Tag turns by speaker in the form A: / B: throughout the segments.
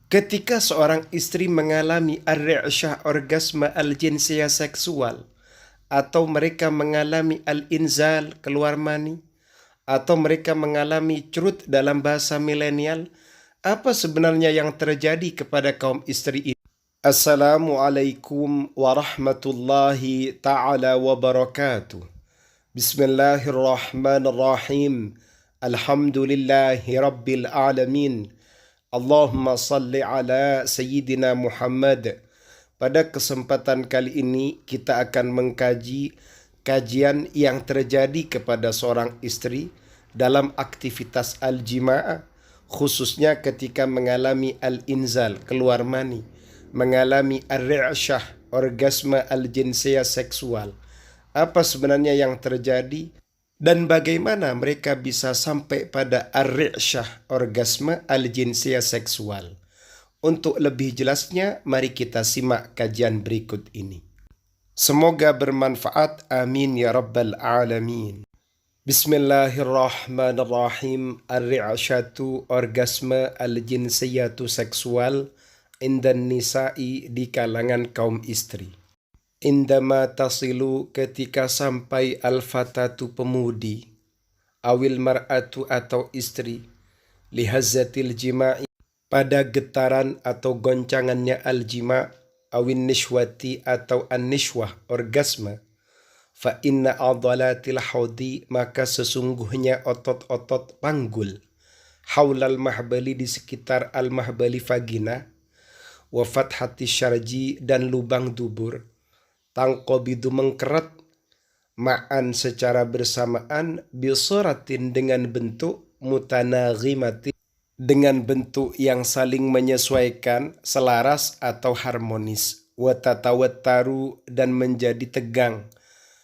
A: Ketika seorang istri mengalami ar-ri'syah orgasme al-jinsiyah seksual, atau mereka mengalami al-inzal keluar mani, atau mereka mengalami curut dalam bahasa milenial, apa sebenarnya yang terjadi kepada kaum istri ini? Assalamualaikum warahmatullahi ta'ala wabarakatuh. Bismillahirrahmanirrahim. Alhamdulillahi rabbil alamin. Allahumma salli ala Sayyidina Muhammad. Pada kesempatan kali ini kita akan mengkaji kajian yang terjadi kepada seorang istri dalam aktivitas al-jima'ah, khususnya ketika mengalami al-inzal, keluar mani, mengalami ar-ri'syah, orgasme al-jinsiyah seksual. Apa sebenarnya yang terjadi? Dan bagaimana mereka bisa sampai pada ar-ri'syah, orgasme al-jinsiyah seksual? Untuk lebih jelasnya, mari kita simak kajian berikut ini. Semoga bermanfaat. Amin ya rabbal alamin. Bismillahirrahmanirrahim. Ar-ri'syatu, orgasme al-jinsiyatu seksual, indan nisa'i, di kalangan kaum istri. Indama tasilu, ketika sampai al-fatatu, pemudi, awil mar'atu, atau istri, lihazzatil jima'i, pada getaran atau goncangannya al-jima', awin nishwati, atau an-nishwah, orgasme, fa inna adalatil haudi, maka sesungguhnya otot-otot panggul, haulal mahbali, di sekitar al-mahbali vagina, wa fathati syarji, dan lubang dubur, tangqobidu, mengkerat, ma'an, secara bersamaan, bisuratin, dengan bentuk mutanaghimati, dengan bentuk yang saling menyesuaikan, selaras atau harmonis, wa tatawattaru, dan menjadi tegang,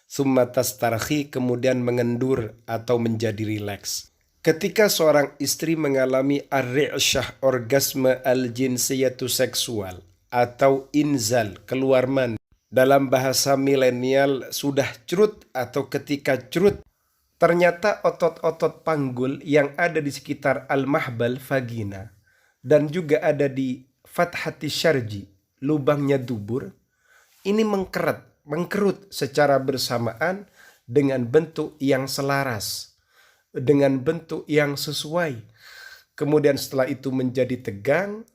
A: summa tastarhi, kemudian mengendur atau menjadi rileks. Ketika seorang istri mengalami ar-ri'syah, orgasme al-jinsiyatu seksual, atau inzal, keluar mani, dalam bahasa milenial sudah curut, atau ketika curut, ternyata otot-otot panggul yang ada di sekitar al-mahbal, vagina, dan juga ada di fathati syarji, lubangnya dubur, ini mengkerut secara bersamaan dengan bentuk yang selaras, dengan bentuk yang sesuai. Kemudian setelah itu menjadi tegang,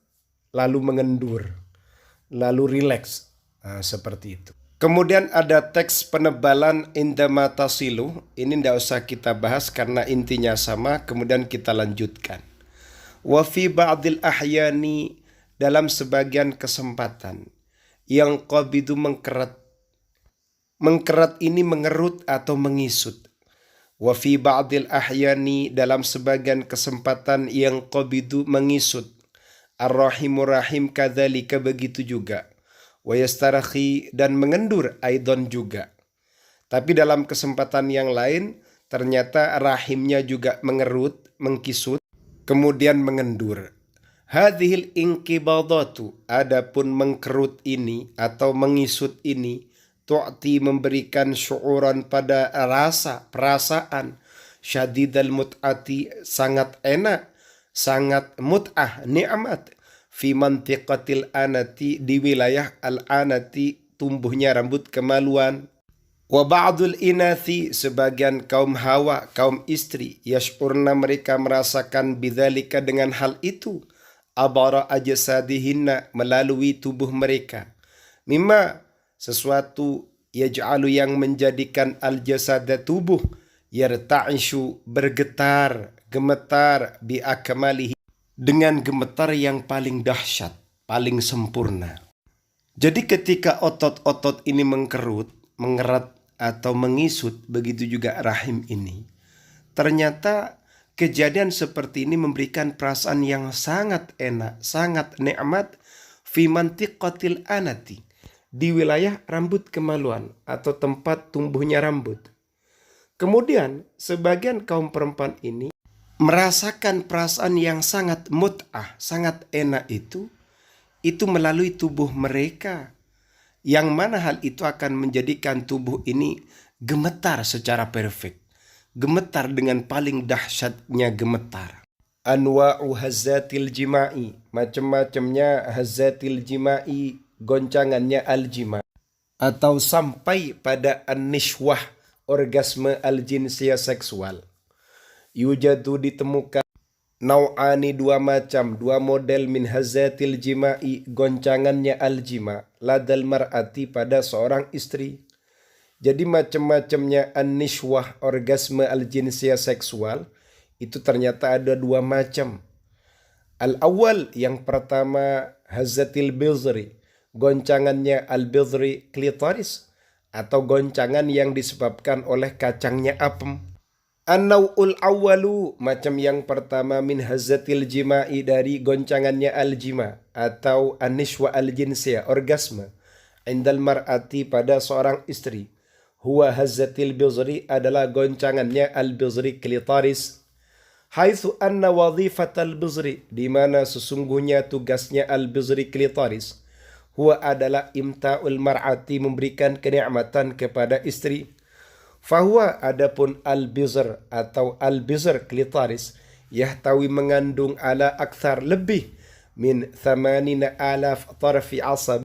A: lalu mengendur, lalu rileks. Seperti itu. Kemudian ada teks penebalan indama tasilu. Ini tidak usah kita bahas karena intinya sama. Kemudian kita lanjutkan. Wa fi ba'dil ahyani, dalam sebagian kesempatan, yang qabidu, mengkerat. Mengkerat ini mengerut atau mengisut. Wa fi ba'dil ahyani, dalam sebagian kesempatan, yang qabidu, mengisut. Ar-rahimu, rahim, kadzalika, begitu juga. Wa yastarakhi, dan mengendur aidon juga. Tapi dalam kesempatan yang lain, ternyata rahimnya juga mengerut, mengkisut, kemudian mengendur. Hadhil inqibadatu, adapun mengkerut ini atau mengisut ini, tu'ti, memberikan syuuran, pada rasa, perasaan, syadidal mut'ati, sangat enak, sangat mut'ah, nikmat, fi mantiqatil anati, di wilayah al-anati, tumbuhnya rambut kemaluan. Wa ba'dul inathi, sebagian kaum hawa, kaum istri, yash'urna, mereka merasakan, bidzalika, dengan hal itu, abara ajsadihinna, melalui tubuh mereka, mimma, sesuatu, yaj'alu, yang menjadikan, al-jasada, tubuh, yarta'ishu, bergetar, gemetar, bi akmalihi, dengan gemetar yang paling dahsyat, paling sempurna. Jadi ketika otot-otot ini mengkerut, mengerat, atau mengisut, begitu juga rahim ini, ternyata kejadian seperti ini memberikan perasaan yang sangat enak, sangat nikmat, fi mantiqatil anati, di wilayah rambut kemaluan atau tempat tumbuhnya rambut. Kemudian sebagian kaum perempuan ini merasakan perasaan yang sangat mut'ah, sangat enak itu melalui tubuh mereka, yang mana hal itu akan menjadikan tubuh ini gemetar secara perfect, gemetar dengan paling dahsyatnya gemetar. Anwa'u hazzatil jima'i, macam-macamnya hazzatil jima'i, goncangannya al-jima'. Atau sampai pada an-nishwah, orgasme al-jinsiyah seksual. Yujadu ditemukan nau'ani dua macam, dua model min hazzatil jima'i, goncangannya al-jima' ladal mar'ati pada seorang istri. Jadi macam-macamnya an-nishwah, orgasme al-jinsiyah seksual, itu ternyata ada dua macam. Al-awwal, yang pertama, hazzatil bizri, goncangannya al-bizri klitoris, atau goncangan yang disebabkan oleh kacangnya apem. An-naw'ul awwalu, macam yang pertama, min hazzatil jima'i, dari goncangannya al-jima, atau an-nishwa al-jinsiyah, orgasme, indal mar'ati pada seorang istri. Huwa hazzatil bizri, adalah goncangannya al-bizri klitoris. Haitsu anna wadhifatal bizri, di mana sesungguhnya tugasnya al-bizri klitoris, huwa adalah imta'ul mar'ati, memberikan kenikmatan kepada istri. Fahuwa, adapun al-bizr atau al-bizr klitoris, yahtawi, mengandung, ala akthar, lebih, min 80,000 tarfi asab,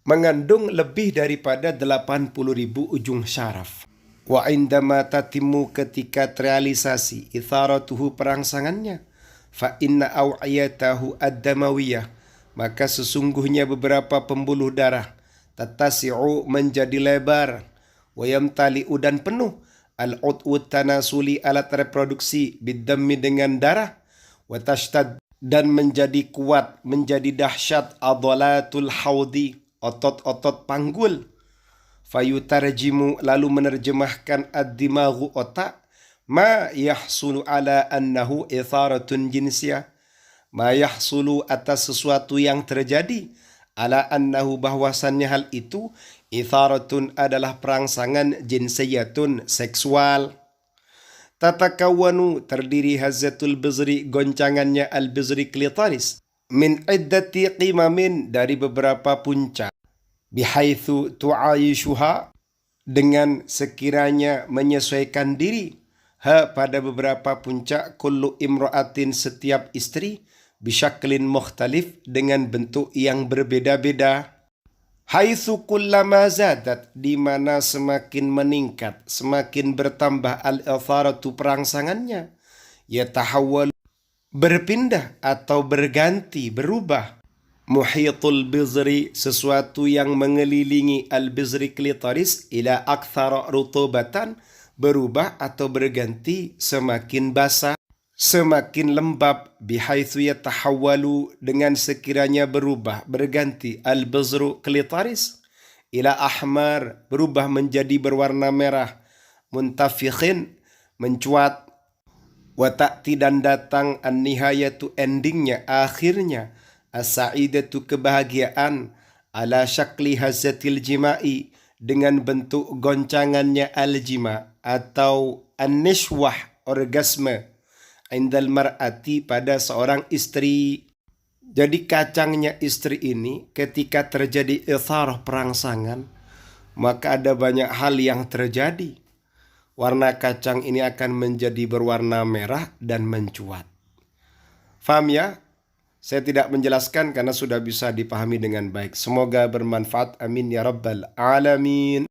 A: mengandung lebih daripada 80.000 ujung syaraf. Wa indama tatimu, ketika terrealisasi, itharatuhu, perangsangannya, fa inna aw'iyatahu ad-damawiyah, maka sesungguhnya beberapa pembuluh darah, tatasi'u, menjadi lebar, wa yamtali'u, dan penuh, al-ud'u tanasuli, alat reproduksi, bidammi, dengan darah, wa tashtad, dan menjadi kuat, menjadi dahsyat, adolatul haudi, otot-otot panggul. Fayutarjimu, lalu menerjemahkan ad-dimaghu, otak, ma yahsulu ala annahu itharatun jinsiyah, ma yahsulu, atas sesuatu yang terjadi, ala annahu, bahwasannya hal itu, itharatun, adalah perangsangan, jinsiyatun, seksual. Tatakawanu, terdiri hazzatul bizri, goncangannya al-bizri klitoris, min iddati qimamin, dari beberapa puncak, bihaitsu tu'ayishuha, dengan sekiranya menyesuaikan diri, ha, pada beberapa puncak, kullu imra'atin, setiap istri, bisyaklin mukhtalif, dengan bentuk yang berbeda-beda. Haitsu kullama zadat, di mana semakin meningkat, semakin bertambah, al-itharatu, perangsangannya, yatahawwal, berpindah atau berganti, berubah, muhitul bizri, sesuatu yang mengelilingi al-bizri klitoris, ila akthara rutubatan, berubah atau berganti semakin basah, semakin lembab, bihaitsu yatahawwalu, dengan sekiranya berubah, berganti, al-bizru klitoris, ila ahmar, berubah menjadi berwarna merah, muntafikhin, mencuat, wa ta'ti, dan datang, an-nihayatu, endingnya, akhirnya, as-sa'idatu, kebahagiaan, ala syakli hazzatil jima'i, dengan bentuk goncangannya al-jima, atau an-nishwah, orgasme, indal mar'ati, pada seorang istri. Jadi kacangnya istri ini, ketika terjadi itharah, perangsangan, maka ada banyak hal yang terjadi. Warna kacang ini akan menjadi berwarna merah dan mencuat. Faham ya? Saya tidak menjelaskan karena sudah bisa dipahami dengan baik. Semoga bermanfaat. Amin ya rabbal alamin.